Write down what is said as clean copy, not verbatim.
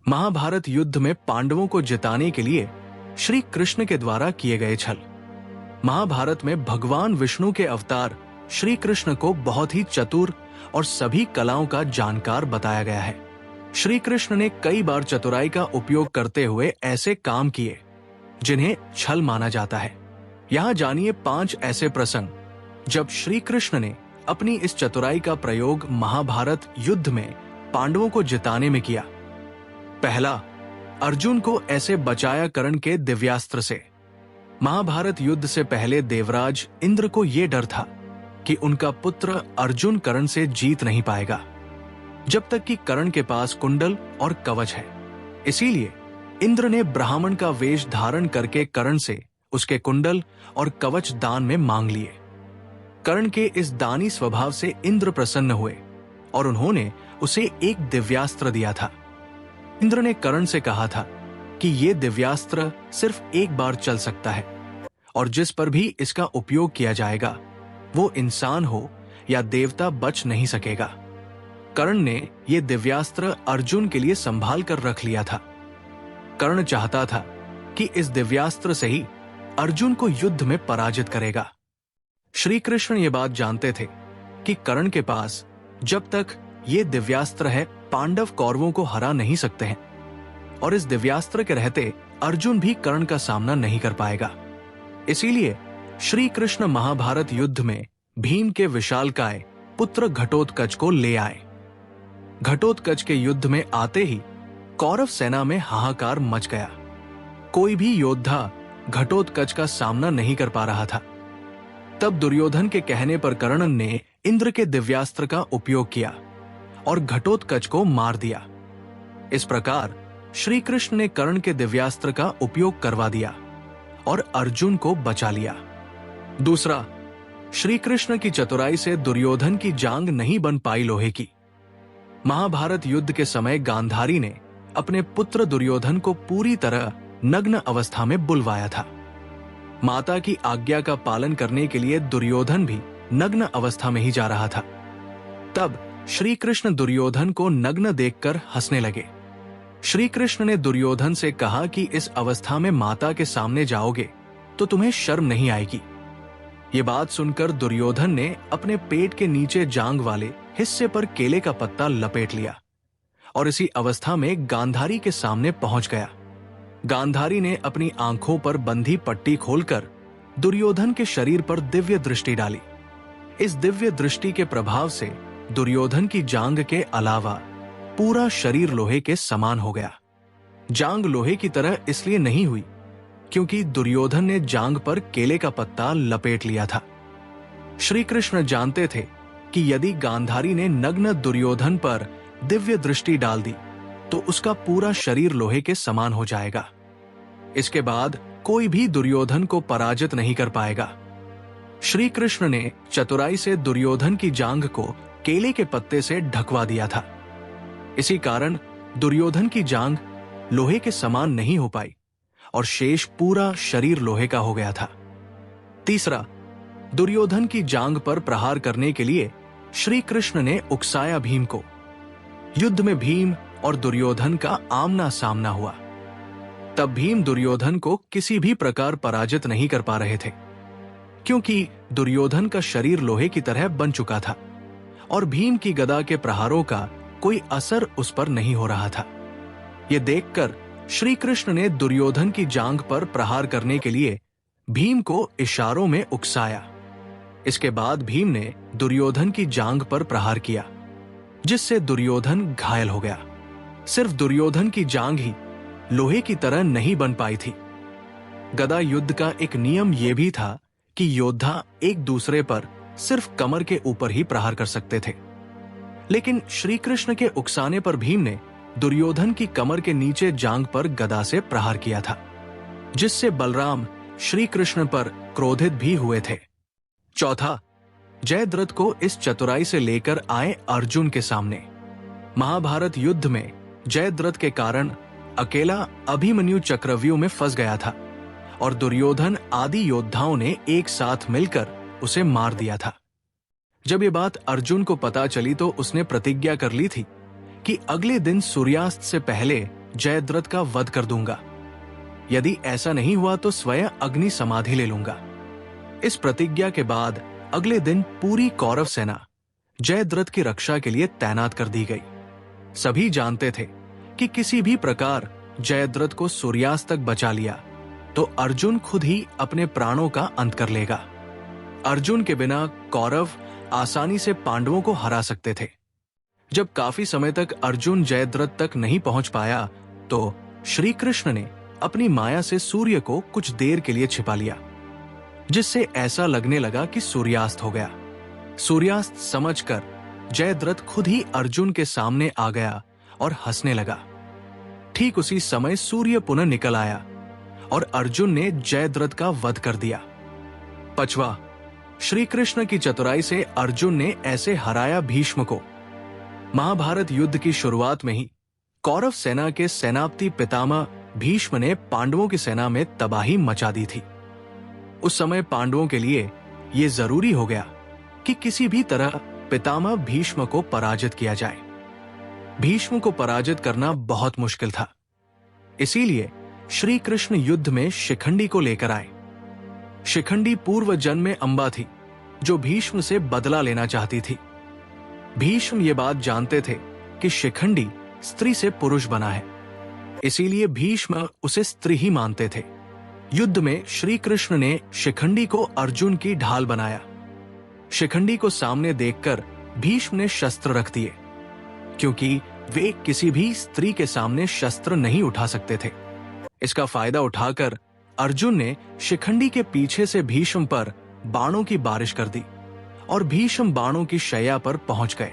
महाभारत युद्ध में पांडवों को जिताने के लिए श्री कृष्ण के द्वारा किए गए छल। महाभारत में भगवान विष्णु के अवतार श्री कृष्ण को बहुत ही चतुर और सभी कलाओं का जानकार बताया गया है। श्री कृष्ण ने कई बार चतुराई का उपयोग करते हुए ऐसे काम किए जिन्हें छल माना जाता है। यहाँ जानिए 5 ऐसे प्रसंग जब श्री कृष्ण ने अपनी इस चतुराई का प्रयोग महाभारत युद्ध में पांडवों को जिताने में किया। पहला, अर्जुन को ऐसे बचाया कर्ण के दिव्यास्त्र से। महाभारत युद्ध से पहले देवराज इंद्र को यह डर था कि उनका पुत्र अर्जुन कर्ण से जीत नहीं पाएगा जब तक कि कर्ण के पास कुंडल और कवच है। इसीलिए इंद्र ने ब्राह्मण का वेश धारण करके कर्ण से उसके कुंडल और कवच दान में मांग लिए। कर्ण के इस दानी स्वभाव से इंद्र प्रसन्न हुए और उन्होंने उसे एक दिव्यास्त्र दिया था। इंद्र ने कर्ण से कहा था कि यह दिव्यास्त्र सिर्फ एक बार चल सकता है और जिस पर भी इसका उपयोग किया जाएगा वो इंसान हो या देवता बच नहीं सकेगा। कर्ण ने यह दिव्यास्त्र अर्जुन के लिए संभाल कर रख लिया था। कर्ण चाहता था कि इस दिव्यास्त्र से ही अर्जुन को युद्ध में पराजित करेगा। श्री कृष्ण ये बात जानते थे कि कर्ण के पास जब तक ये दिव्यास्त्र है पांडव कौरवों को हरा नहीं सकते हैं और इस दिव्यास्त्र के रहते अर्जुन भी कर्ण का सामना नहीं कर पाएगा। इसीलिए श्री कृष्ण महाभारत युद्ध में भीम के विशालकाय पुत्र घटोत्कच को ले आए। घटोत्कच के युद्ध में आते ही कौरव सेना में हाहाकार मच गया। कोई भी योद्धा घटोत्कच का सामना नहीं कर पा रहा था। तब दुर्योधन के कहने पर कर्ण ने इंद्र के दिव्यास्त्र का उपयोग किया और घटोत्कच को मार दिया। इस प्रकार श्री कृष्ण ने कर्ण के दिव्यास्त्र का उपयोग करवा दिया और अर्जुन को बचा लिया। दूसरा, श्री कृष्ण की चतुराई से दुर्योधन की जांग नहीं बन पाई लोहे की। महाभारत युद्ध के समय गांधारी ने अपने पुत्र दुर्योधन को पूरी तरह नग्न अवस्था में बुलवाया था। माता की आज्ञा का पालन करने के लिए दुर्योधन भी नग्न अवस्था में ही जा रहा था। तब श्री कृष्ण दुर्योधन को नग्न देखकर हंसने लगे। श्री कृष्ण ने दुर्योधन से कहा कि इस अवस्था में माता के सामने जाओगे तो तुम्हें शर्म नहीं आएगी। ये बात सुनकर दुर्योधन ने अपने पेट के नीचे जांग वाले हिस्से पर केले का पत्ता लपेट लिया और इसी अवस्था में गांधारी के सामने पहुंच गया। गांधारी ने अपनी आंखों पर बंधी पट्टी खोलकर दुर्योधन के शरीर पर दिव्य दृष्टि डाली। इस दिव्य दृष्टि के प्रभाव से दुर्योधन की जांग के अलावा पूरा शरीर लोहे के समान हो गया। जांग लोहे की तरह इसलिए नहीं हुई क्योंकि दुर्योधन ने जांग पर केले का पत्ता लपेट लिया था। श्री कृष्ण जानते थे कि यदि गांधारी ने नग्न दुर्योधन पर दिव्य दृष्टि डाल दी तो उसका पूरा शरीर लोहे के समान हो जाएगा। इसके बाद कोई भी दुर्योधन को पराजित नहीं कर पाएगा। श्री कृष्ण ने चतुराई से दुर्योधन की जांघ को केले के पत्ते से ढकवा दिया था। इसी कारण दुर्योधन की जांघ लोहे के समान नहीं हो पाई और शेष पूरा शरीर लोहे का हो गया था। तीसरा, दुर्योधन की जांघ पर प्रहार करने के लिए श्री कृष्ण ने उकसाया भीम को। युद्ध में भीम और दुर्योधन का आमना सामना हुआ। तब भीम दुर्योधन को किसी भी प्रकार पराजित नहीं कर पा रहे थे क्योंकि दुर्योधन का शरीर लोहे की तरह बन चुका था और भीम की गदा के प्रहारों का कोई असर उस पर नहीं हो रहा था। यह देखकर श्री कृष्ण ने दुर्योधन की जांघ पर प्रहार करने के लिए भीम को इशारों में उकसाया। इसके बाद भीम ने दुर्योधन की जांघ पर प्रहार किया जिससे दुर्योधन घायल हो गया। सिर्फ दुर्योधन की जांघ ही लोहे की तरह नहीं बन पाई थी। गदा युद्ध का एक नियम यह भी था कि योद्धा एक दूसरे पर सिर्फ कमर के ऊपर ही प्रहार कर सकते थे, लेकिन श्री कृष्ण के उकसाने पर भीम ने दुर्योधन की कमर के नीचे जांघ पर गदा से प्रहार किया था जिससे बलराम श्री कृष्ण पर क्रोधित भी हुए थे। चौथा, जयद्रथ को इस चतुराई से लेकर आए अर्जुन के सामने। महाभारत युद्ध में जयद्रथ के कारण अकेला अभिमन्यु चक्रव्यूह में फंस गया था और दुर्योधन आदि योद्धाओं ने एक साथ मिलकर उसे मार दिया था। जब ये बात अर्जुन को पता चली तो उसने प्रतिज्ञा कर ली थी कि अगले दिन सूर्यास्त से पहले जयद्रथ का वध कर दूंगा। यदि ऐसा नहीं हुआ तो स्वयं अग्नि समाधि ले लूंगा। इस प्रतिज्ञा के बाद अगले दिन पूरी कौरव सेना जयद्रथ की रक्षा के लिए तैनात कर दी गई। सभी जानते थे कि किसी भी प्रकार जयद्रथ को सूर्यास्त तक बचा लिया तो अर्जुन खुद ही अपने प्राणों का अंत कर लेगा। अर्जुन के बिना कौरव आसानी से पांडवों को हरा सकते थे। जब काफी समय तक अर्जुन जयद्रथ तक नहीं पहुंच पाया तो श्री कृष्ण ने अपनी माया से सूर्य को कुछ देर के लिए छिपा लिया, जिससे ऐसा लगने लगा कि सूर्यास्त हो गया। सूर्यास्त समझकर जयद्रथ खुद ही अर्जुन के सामने आ गया और हंसने लगा। ठीक उसी समय सूर्य पुनः निकल आया और अर्जुन ने जयद्रथ का वध कर दिया। पचवा, श्री कृष्ण की चतुराई से अर्जुन ने ऐसे हराया भीष्म को। महाभारत युद्ध की शुरुआत में ही कौरव सेना के सेनापति पितामह भीष्म ने पांडवों की सेना में तबाही मचा दी थी। उस समय पांडवों के लिए यह जरूरी हो गया कि किसी भी तरह पितामह भीष्म को पराजित किया जाए। भीष्म को पराजित करना बहुत मुश्किल था। इसीलिए श्री कृष्ण युद्ध में शिखंडी को लेकर आए। शिखंडी पूर्व जन्म में अंबा थी जो भीष्म से बदला लेना चाहती थी। भीष्म ये बात जानते थे कि शिखंडी स्त्री से पुरुष बना है, इसीलिए भीष्म उसे स्त्री ही मानते थे। युद्ध में श्री कृष्ण ने शिखंडी को अर्जुन की ढाल बनाया। शिखंडी को सामने देखकर भीष्म ने शस्त्र रख दिए, क्योंकि वे किसी भी स्त्री के सामने शस्त्र नहीं उठा सकते थे। इसका फायदा उठाकर अर्जुन ने शिखंडी के पीछे से भीष्म पर बाणों की बारिश कर दी और भीष्म बाणों की शैया पर पहुंच गए।